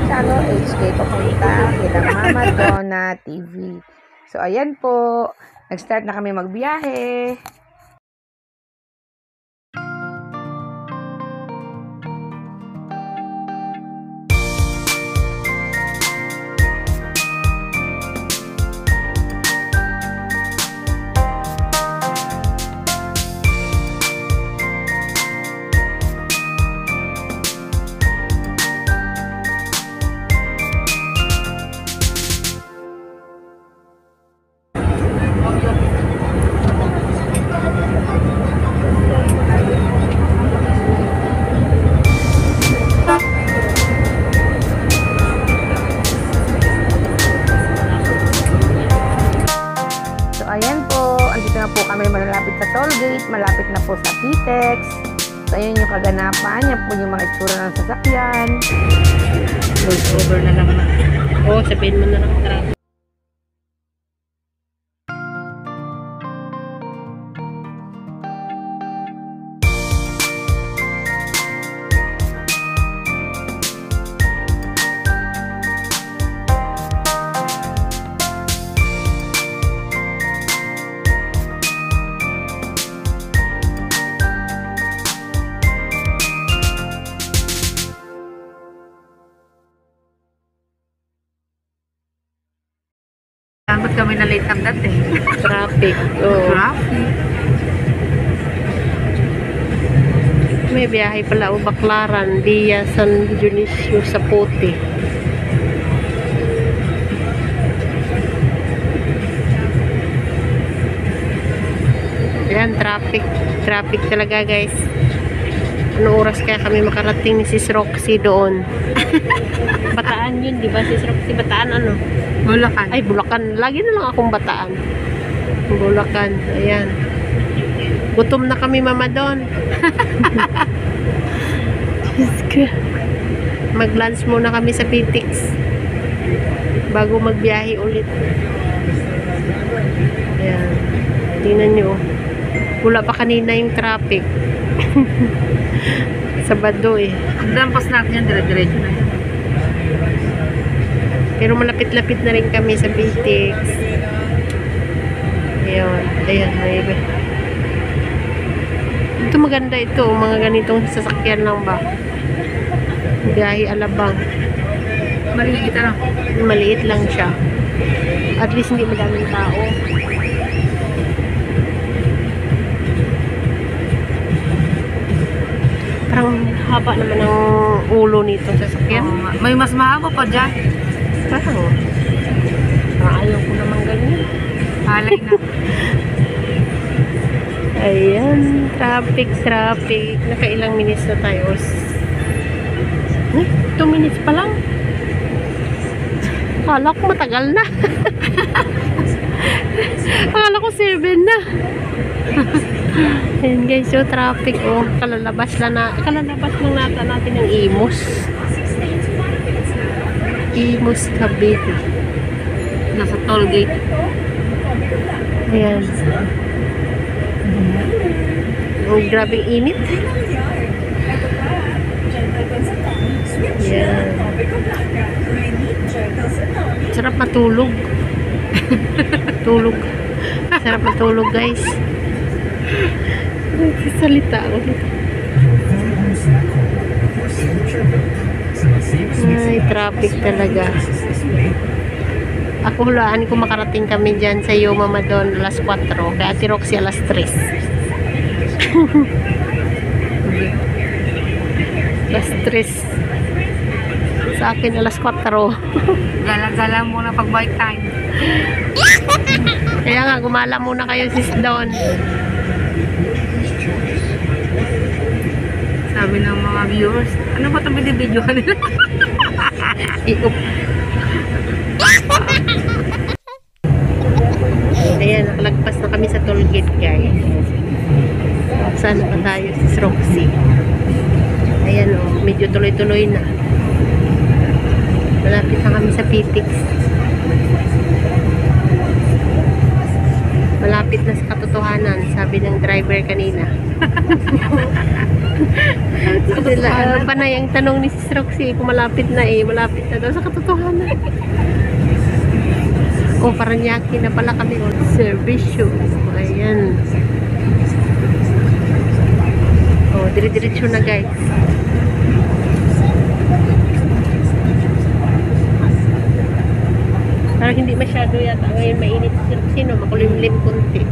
Chalo HK papunta kila Mama Donna TV. So ayan po, nag-start na kami magbiyahe. Ayan po, andito na po kami malapit sa toll gate, malapit na po sa PTEX. So ayan yung kaganapan, yan po yung mga itsura ng sasakyan. Voice over na lang. Oo, sabihin mo na lang. Tara. Ba't kami na late ang dati? Traffic. Oo. Traffic. May biyahe pala o Baclaran via San Dionisio sa Puti. Ayan, traffic. Traffic talaga, guys. Anong oras kaya kami makarating ni Sis Roxy doon? Bataan yun, di ba? Sis Roxy, Bataan ano? Bulacan. Ay, Bulacan. Lagi na lang akong Bataan. Bulacan. Ayan. Gutom na kami, Mama Don. Mag-lunch muna kami sa PTEX bago magbiyahe ulit. Ayan. Tingnan nyo. Wala pa kanina yung traffic. Sabado eh. Ang dampas natin yan, dire-diretso na yan. Pero malapit-lapit na rin kami sa PTEX. Ayun. Ayan. Ayun. Ito maganda ito. Mga ganitong sasakyan lang ba? Biyahe Alabang. Maliit ano? Maliit lang siya. At least hindi madaming tao. Parang haba naman ang ulo nito sasakyan. May mas mahaba pa dyan. Parang ayaw ko naman ganyan. Halay na. Ayan, traffic. Nakailang minutes na tayo? 2 minutes pa lang. Akala ko matagal na. Akala ko 7 na. Ayan guys, so traffic. Oh, kalalabas lang nata natin ng Imus. Imus Cavite. Nasa toll gate. Ayan. Oh, grabing init. Ayan. Sarap matulog. Sarap matulog, guys. Salita ako dito. Ay, traffic talaga. Ako hulaan ko makarating kami dyan sa Yo Mama Don alas 4. Kaya Ate Roxy alas 3. Alas 3. Sa akin alas 4. Gala-gala muna pag bike time. Kaya nga, gumala muna kayo sis Don. Sabi ng mga viewers, ano ba ito binibidyohan nila? Iup. Ayan, nakalagpas na kami sa toll gate, guys. Saan pa tayo? Sis Roxy. Ayan o, medyo tuloy-tuloy na. Malapit na kami sa PTEX. Malapit na sa katotohanan, sabi ng driver kanina. Panay ang tanong ni Sis Roxy kung malapit na malapit na daw sa katotohanan. O, Paranaque na pala kami. Servisyo. Ayan. O, dire-diretso na guys. Parang hindi masyado yata. Ngayon mainit si Roxy, no? Makulimlim konti.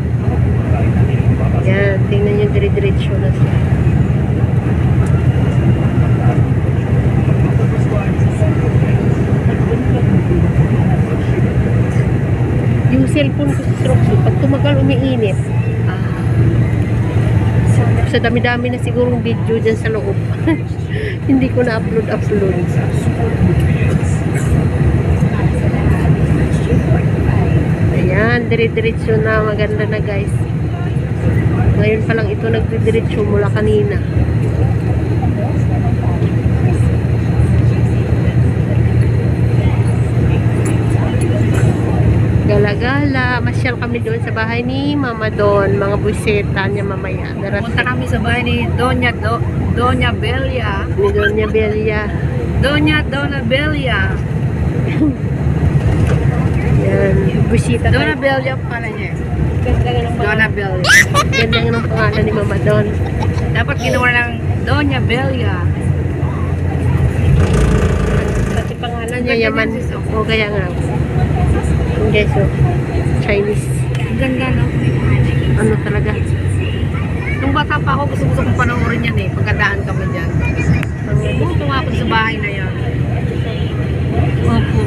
Ayan, tingnan nyo, dire-diretso na siya. Yung cellphone ko sa Roxy, pag tumagal umiinit. Sa dami-dami na sigurong video dyan sa loob. Hindi ko na upload. Ayan, dire-diretso na. Maganda na guys. Ngayon pa lang ito nagdidiretso mula kanina. Gala-gala. Masyal kami doon sa bahay ni Mama Don. Mga buseta niya mamaya. Punta kami sa bahay ni Doña Belia. Ni Doña Belia. Dona Belia. Yan. Busita Dona Belia pala niya. Ganda nga ng Dona pangalan. Belia. Ganda nga ng pangalan ni Mama Don. Dapat ginawa ng Doña Belia. Pati pangalan niya yaman. O kaya nga. Guys, so, Chinese. Ang ganda, no? Ano talaga? Nung bata pa ako, gusto kong panoorin yan eh. Pagkadaan kami dyan. Pumunta nga ako sa bahay na yan. Opo.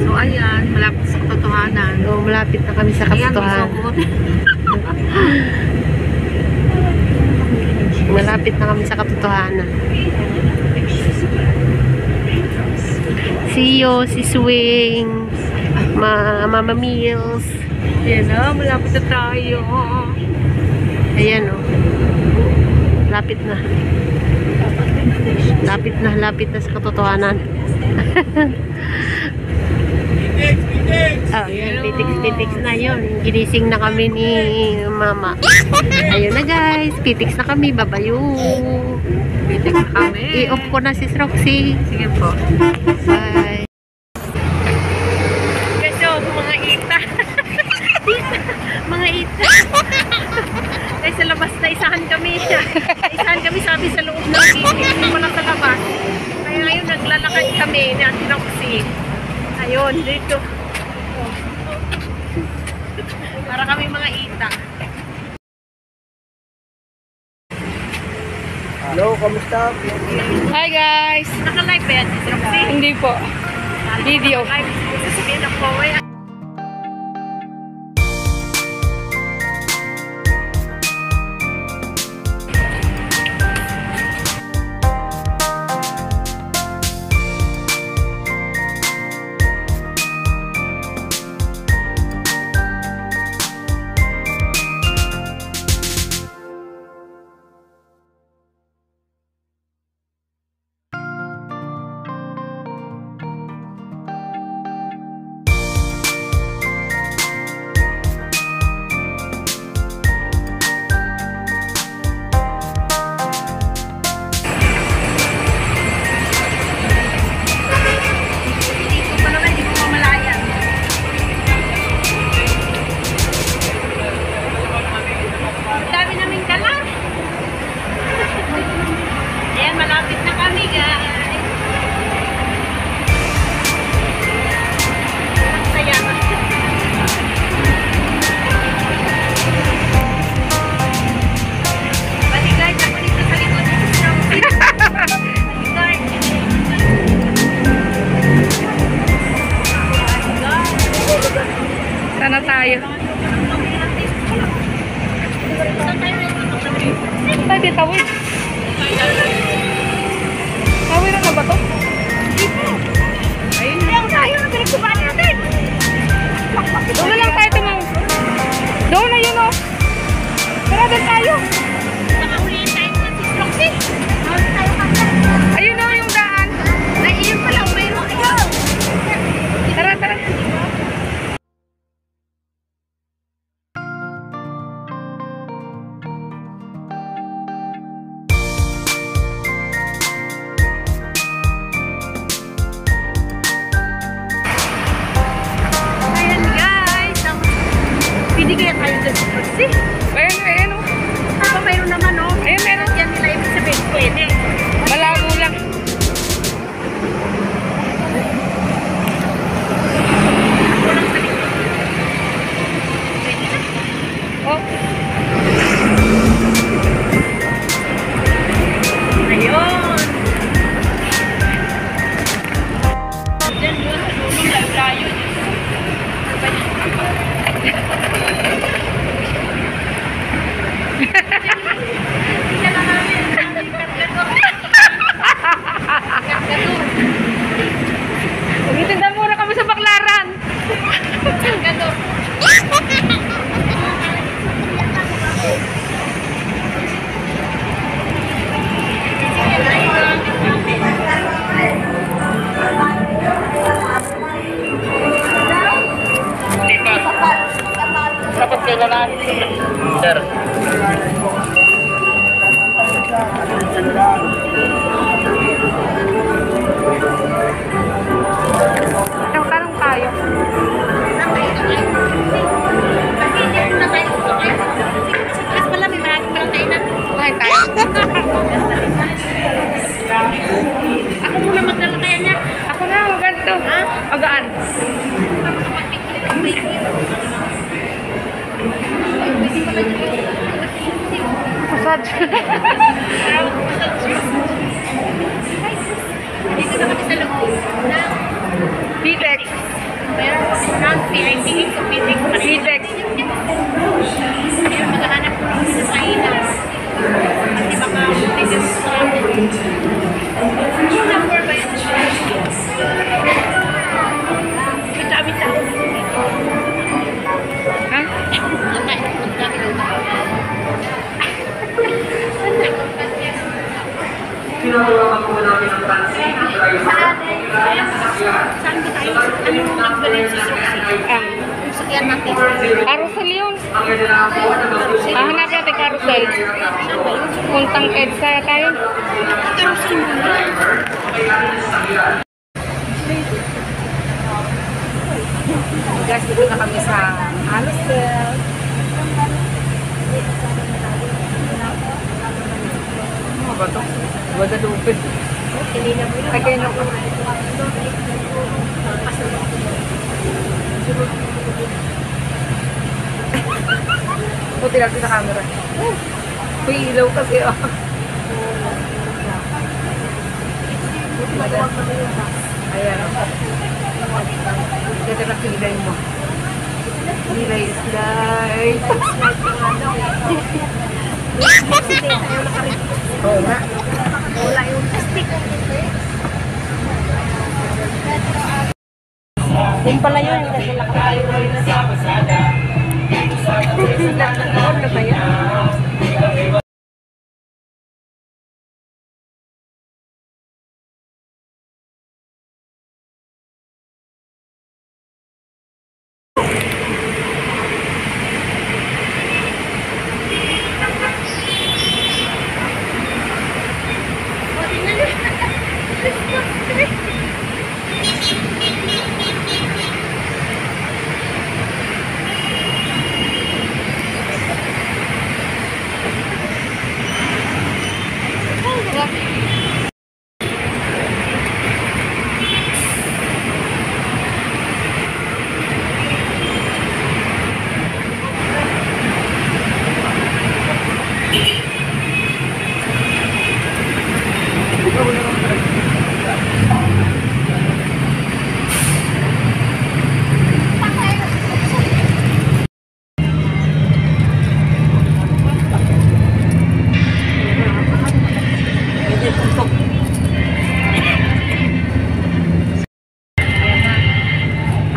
So, ayan. Malapit sa katotohanan. O, malapit na kami sa Ayan, may katotohanan. sokot. Malapit na kami sa katotohanan. Siyo, si Swing, Mama Meals. Yan na, malapit na tayo. Ayan o. Lapit na. Lapit na sa katotohanan. Oh, yan, pitix na yun. Ginising na kami ni Mama. Ayun na guys, pitix na kami, babayo. Pitik na kami. I-off ko na si Roxy. Sige po. Bye. Kasi mga ita. Mga ita. Ay, sa labas na isahan kami siya. Isahan kami sabi sa loob ng gate. Hindi pala sa labas. Kaya ngayon naglalakad kami ni Auntie Roxy. Ayun, dito. Para kami mga ita. Hello, kamusta? Hi guys! Naka-live ba yan si Roxy? Hindi po. Video. Live. Sasabihin ako, nila si Roxy. Ayan, oh. Aba, mayroon naman, oh. Ayun, meron. Yan nila ibig sabihin, pwede. Malabo lang. Walang sa likod. Pwede na. Oh. Ayun. Diyan yun, sa dulo, layo. Tingnan na namin. Ang kargador. Kargador. Magtitinda muna kami sa Baklaran. Kargador. Dapat kailangan. Sir. Tanong tayo. Kasi hindi mo na tayo sumakay. Mas pala, may maraming kainan. Kumain tayo. Ako muna maglalakayan niya. Ako na, maganto. Ha? Magaan. Massage. Dito na kami sa loob na Pitex. meron kami ng PITX o PTX pa rin. Pitex. Kaya maghahanap ko lang sa kainan. Kasi baka tigas ko lang. Yung number ba yun? Bita-bita. Ha? Tinatulungan po namin ang pansin at tayo Saan ba tayo? Ano magbalin sa Roxy? Yung sakyan natin. Carousel yun. ang inilakaw na mag-usip. Hahanap natin carousel. Puntang EDSA tayo. Carousel muna. Guys, dito na kami sa carousel. Ano ba ito? Guadalupe. Ay, kayo na po. Puti natin sa camera. May ilaw kasi, oh. Ayan. Ganda na kilay mo. Kilay is light. Oo nga. Wala yung plastic. Yung pala yun, kasi nakatayo na rin siya. Nakataon na ba yan?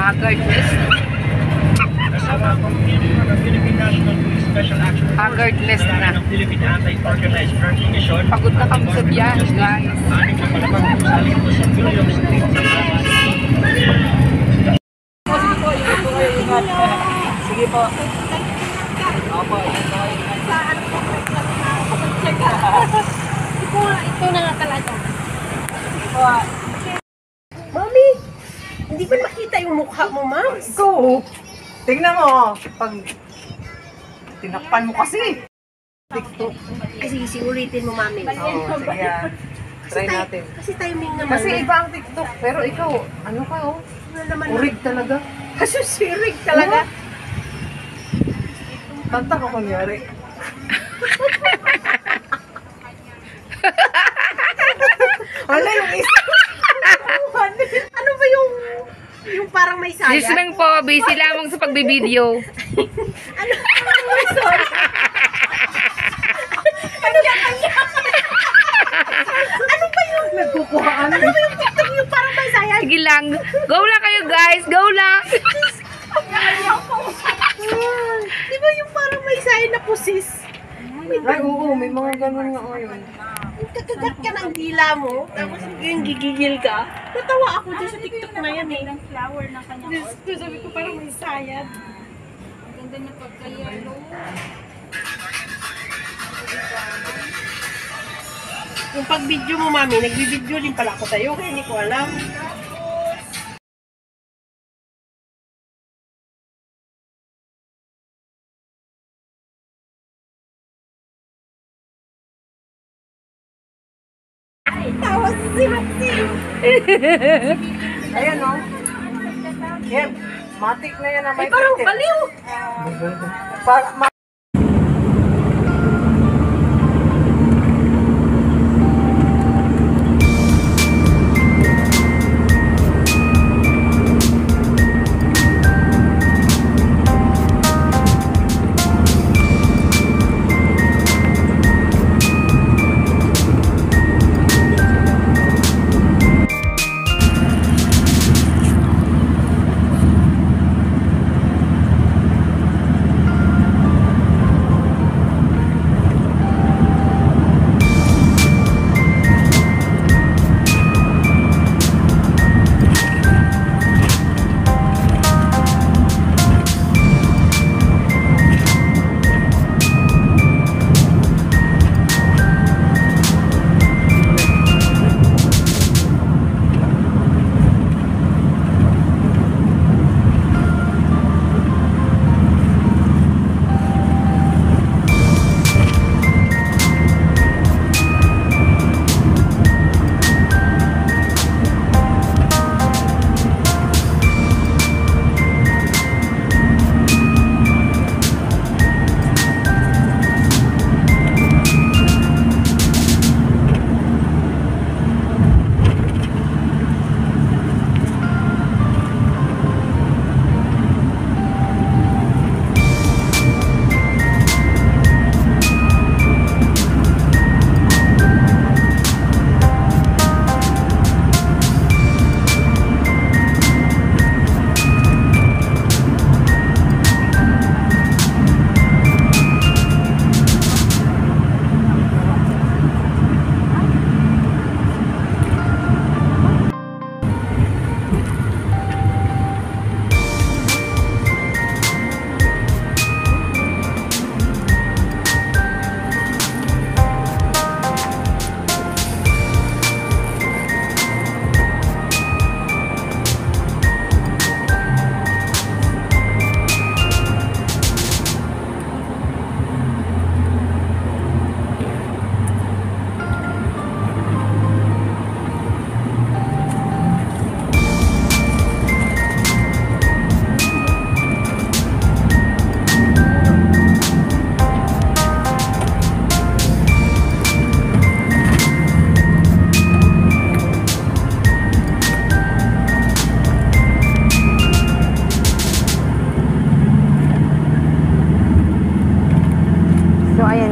Haggard list. Haggard list na. Pagod na kami sa biyahe, guys. Sige po. Opo. Ito na nga talaga. Mami, hindi ko makita yung mukha mo, ma'am. Go! Tingnan mo. Pag Tinakpan mo kasi. TikTok. Ay, sige, ulitin mo, mami. Oo, sige. Try natin. Kasi timing naman. Kasi iba ang TikTok. Pero ikaw, ano ka oh? Ano naman Urig talaga. Kasusirig talaga. Kanta ko kunyari. Wala yung isa. Ano ba yung parang may saya? Yes lang po, busy lamang sa pagbibideo. Ano? Sorry. Ano ba yung Nagkukuhaan. ano ba yung TikTok yung parang may saya? Sige lang. Go lang kayo guys, go lang. Di ba yung parang may saya na pusis? Ay, oo, may mga ganun nga ngayon. Kakagat ka ng dila mo, tapos yung gigigil ka. Natawa ako dun sa TikTok na yan eh. Flower na kanya. Diyos ko, sabi ko parang may sayad. Ang ganda niya pagka-yellow. Yung pag-video mo, mami, nagbibideo din pala ako sa'yo, kaya hindi ko alam. Tawa si Roxy. Ayan oh. Yan. Matik na yan na may Ay, parang picture. baliw. Para,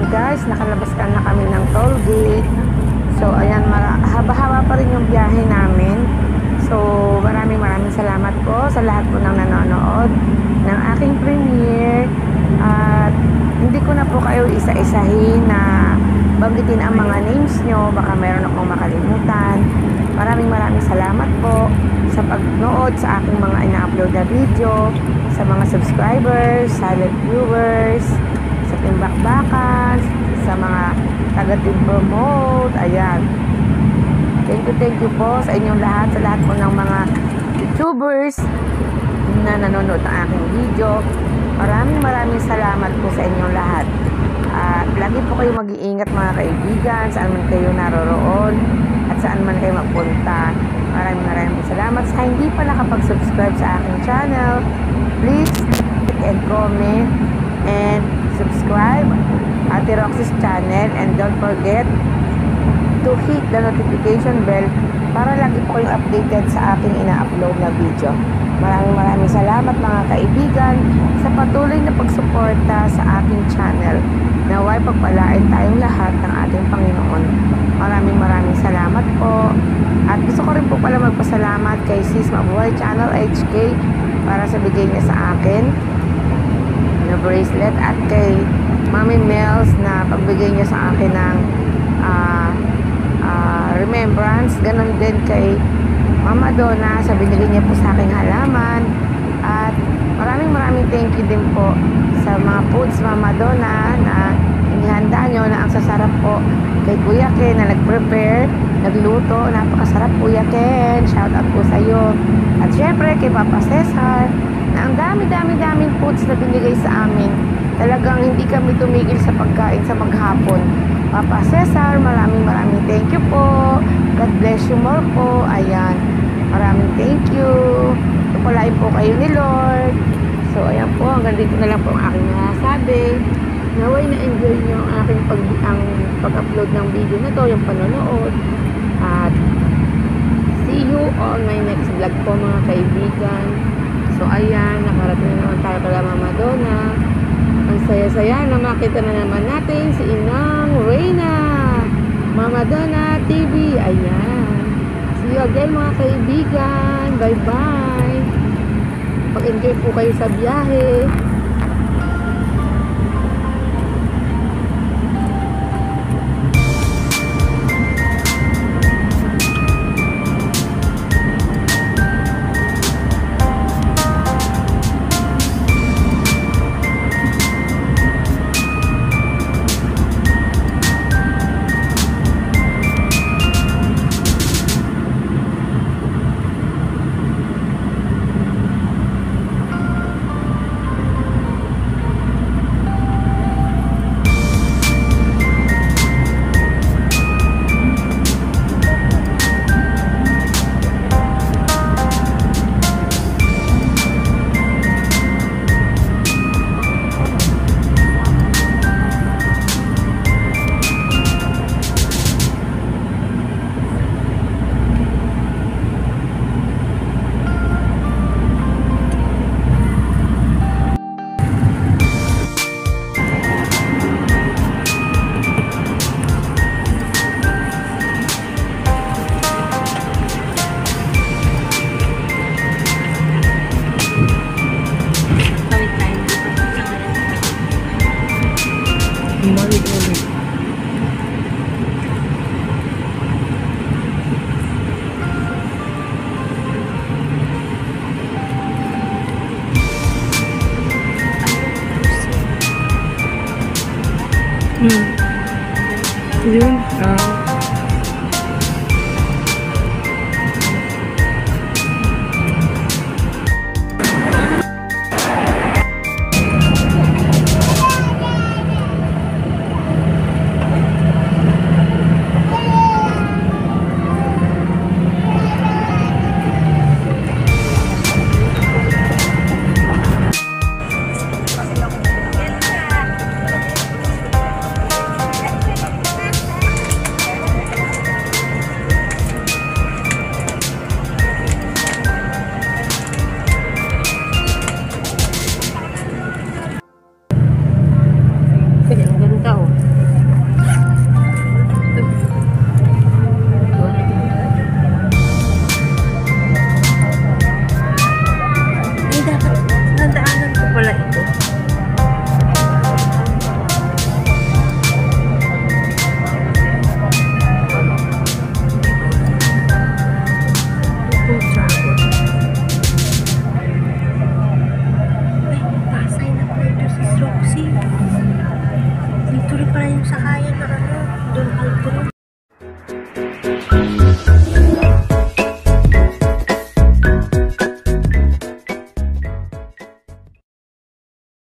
guys, nakalabas ka na kami ng toll gate. So ayan, haba-haba pa rin yung biyahe namin. So maraming salamat po sa lahat po ng nanonood ng aking premiere. At hindi ko na po kayo isa-isahin na banggitin ang mga names nyo, baka meron akong makalimutan. Maraming salamat po sa pagnood sa aking mga ina-upload na video, sa mga subscribers, silent viewers, sa timbakbakan, sa mga taga-promote. Ayan, thank you po sa inyong lahat, sa lahat po ng mga YouTubers na nanonood ng aking video. Maraming salamat po sa inyong lahat. At lagi po kayo mag-iingat mga kaibigan, saan man kayo naroroon at saan man kayo magpunta. Maraming salamat sa hindi pa nakapag-subscribe sa aking channel. Please like and comment and subscribe Ate Roxy's channel, and don't forget to hit the notification bell para lagi po kayong updated sa aking ina-upload na video. Maraming salamat mga kaibigan sa patuloy na pagsuporta sa aking channel. Naway pagpalain tayong lahat ng ating Panginoon. Maraming salamat po. At gusto ko rin po pala magpasalamat kay Sis Mabuhay Channel HK para sa bigay niya sa akin na bracelet, at kay Mami Mels na pagbigay niya sa akin ng remembrance. Ganon din kay Mama Donna sa binigay niya po sa aking halaman. At maraming thank you din po sa mga foods Mama Donna na inihanda nyo na ang sasarap po. Kay Kuya Ken na nag-prepare, nagluto, napakasarap Kuya Ken, shout out po sa iyo. At syempre kay Papa Cesar na ang daming foods na binigay sa amin. Talagang hindi kami tumigil sa pagkain sa maghapon. Papa Cesar, maraming thank you po. God bless you more po. Ayan, maraming thank you. Tupalain po kayo ni Lord. So ayan po, hanggang dito na lang po ang aking masasabi. Naway na-enjoy nyo ang aking pag-upload ng video na to, yung panonood. At see you on my next vlog po mga kaibigan. So ayan, nakarating na naman tayo kala Mama Donna. Ang saya-saya na makita na naman natin si Inang Reyna, Mama Donna TV. Ayan, see you again mga kaibigan. Bye-bye. Pag-enjoy po kayo sa biyahe. Yun. Pasay na po ito si Roxy. Dito rin pala yung sakayan na ano.